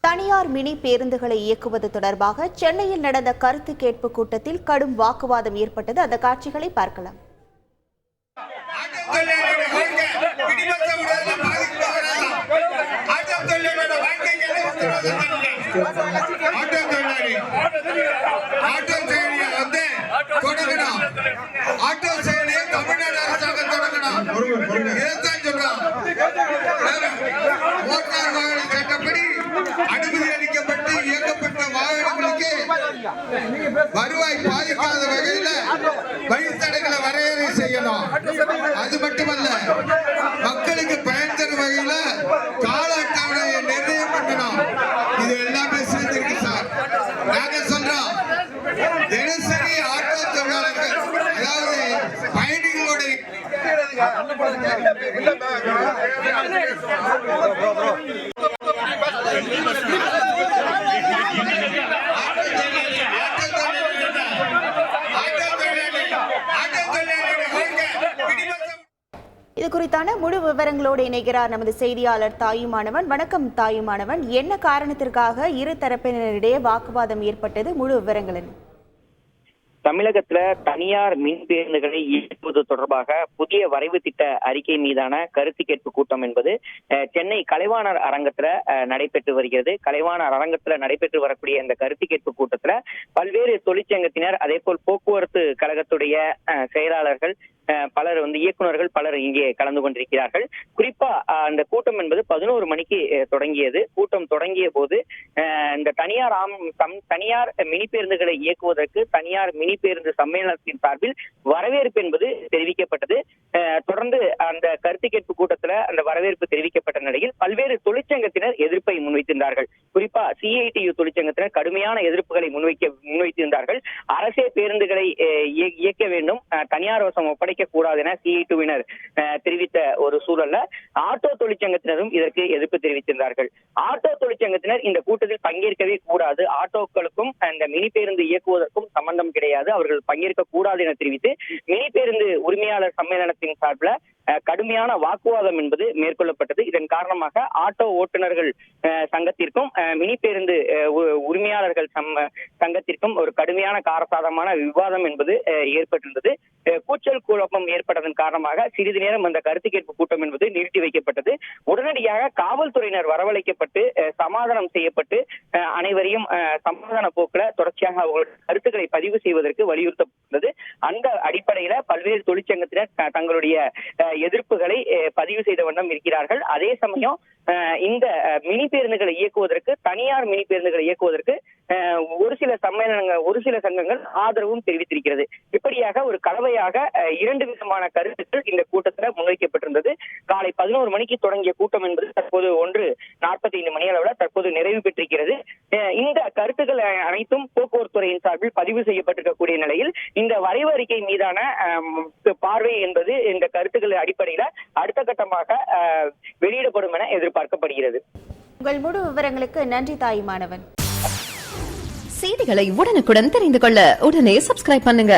தனியார் மினி பேருந்துகளை இயக்குவது தொடர்பாக சென்னையில் நடந்த கருத்து கேட்பு கூட்டத்தில் கடும் வாக்குவாதம் ஏற்பட்டது. அந்த காட்சிகளை பார்க்கலாம். அனுமதி அளிக்கப்பட்டு இயக்கப்பட்ட வாகனங்களுக்கு வருவாய் பாதிக்காத வகையில் வழித்தடங்களை வரையறை செய்யணும். அது மட்டுமல்ல, மக்களுக்கு பயன் தரும் வகையில் கால அட்டவணையை நிர்ணயம் பண்ணணும். இது எல்லாமே சேர்ந்திருக்கு சார். நாங்க சொல்றோம், தினசரி ஆட்டோ தொழிலாளர்கள், அதாவது பயணிகளோட இது குறித்தான முழு விவரங்களோடு இணைகிறார் நமது செய்தியாளர் தாயுமானவன். வணக்கம் தாயுமானவன், என்ன காரணத்திற்காக இரு தரப்பினரிடையே வாக்குவாதம் ஏற்பட்டது? முழு விவரங்கள் என்ன? தமிழகத்துல தனியார் மின் பேருந்துகளை இயக்குவது தொடர்பாக புதிய வரைவு திட்ட அறிக்கை மீதான கருத்து கேட்பு கூட்டம் என்பது சென்னை கலைவாணர் அரங்கத்துல நடைபெற்று வருகிறது. கலைவாணர் அரங்கத்துல நடைபெற்று வரக்கூடிய இந்த கருத்து கேட்பு கூட்டத்துல பல்வேறு தொழிற்சங்கத்தினர், அதே போல் போக்குவரத்து கழகத்துடைய செயலாளர்கள், பலர் இயக்குநர்கள் பலர் இங்கே கலந்து கொண்டிருக்கிறார்கள். குறிப்பா அந்த கூட்டம் என்பது 11 மணிக்கு தொடங்கியது. கூட்டம் தொடங்கிய போது இந்த தனியார் மினி பேருந்துகளை இயக்குவதற்கு தனியார் மினி பேருந்து சம்மேளனத்தின் சார்பில் வரவேற்பு என்பது தெரிவிக்கப்பட்டது. தொடர்ந்து அந்த கருத்து கேட்பு கூட்டத்துல அந்த வரவேற்பு தெரிவிக்கப்பட்ட நிலையில் பல்வேறு தொழிற்சங்கத்தினர் எதிர்ப்பை முன்வைத்திருந்தார்கள். குறிப்பா CITU தொழிற்சங்கத்தினர் கடுமையான எதிர்ப்புகளை முன்வைத்திருந்தார்கள். அரசே பேருந்துகளை இயக்க வேண்டும், தனியார் வசம் ஒப்படைக்க கூடாது என CITUவினர் தெரிவித்த ஒரு சூழல்ல ஆட்டோ தொழிற்சங்கத்தினரும் இதற்கு எதிர்ப்பு தெரிவித்திருந்தார்கள். ஆட்டோ தொழிற்சங்கத்தினர் இந்த கூட்டத்தில் பங்கேற்கவே கூடாது, ஆட்டோக்களுக்கும் அந்த மினி பேருந்து இயக்குவதற்கும் சம்பந்தம் கிடையாது, அவர்கள் பங்கேற்க கூடாது என தெரிவித்து மினி பேருந்து உரிமையாளர் சம்மேளனத்தின் சார்பில் கடுமையான வாக்குவாதம் என்பது மேற்கொள்ளப்பட்டது. இதன் காரணமாக ஆட்டோ ஓட்டுநர்கள் சங்கத்திற்கும் மினி பேருந்து உரிமையாளர்கள் சங்கத்திற்கும் ஒரு கடுமையான காரசாரமான விவாதம் என்பது ஏற்பட்டிருந்தது. கூச்சல் குழப்பம் ஏற்பட்டதன் காரணமாக சிறிது நேரம் அந்த கருத்து கேட்பு கூட்டம் என்பது நிறுத்தி வைக்கப்பட்டது. உடனடியாக காவல்துறையினர் வரவழைக்கப்பட்டு சமாதானம் செய்யப்பட்டு அனைவரையும் சமாதான போக்குல தொடர்ச்சியாக அவர்களுடைய கருத்துக்களை பதிவு செய்வதற்கு வலியுறுத்தப்பட்டது. அந்த அடிப்படையில பல்வேறு தொழிற்சங்கத்தினர் தங்களுடைய எதிர்ப்புகளை பதிவு செய்த வண்ணம் இருக்கிறார்கள். அதே சமயம் இந்த மினி பேருந்துகளை இயக்குவதற்கு, தனியார் மினி பேருந்துகளை இயக்குவதற்கு ஒரு சில சங்கங்கள் ஆதரவும் தெரிவித்திருக்கிறது. இப்படியாக ஒரு கலவையாக 2 விதமான கருத்துக்கள் இந்த கூட்டத்தில் முன்வைக்கப்பட்டிருந்தது. காலை 11 மணிக்கு தொடங்கிய கூட்டம் என்பது தற்போது 1:45 மணி அளவில் தற்போது நிறைவு பெற்றிருக்கிறது. இந்த கருத்துக்கள் அனைத்தும் போக்குவரத்துறையின் சார்பில் பதிவு செய்யப்பட்டிருக்கக்கூடிய நிலையில் இந்த வரைவு அறிக்கை மீதான பார்வை என்பது இந்த கருத்துக்கள் அடிப்படையில அடுத்த கட்டமாக வெளியிடப்படும் என எதிர்பார்க்கப்படுகிறது. உங்கள் முழு விவரங்களுக்கு நன்றி தாயுமானவன். செய்திகளை உடனுக்குடன் தெரிந்து கொள்ள உடனே சப்ஸ்கிரைப் பண்ணுங்க.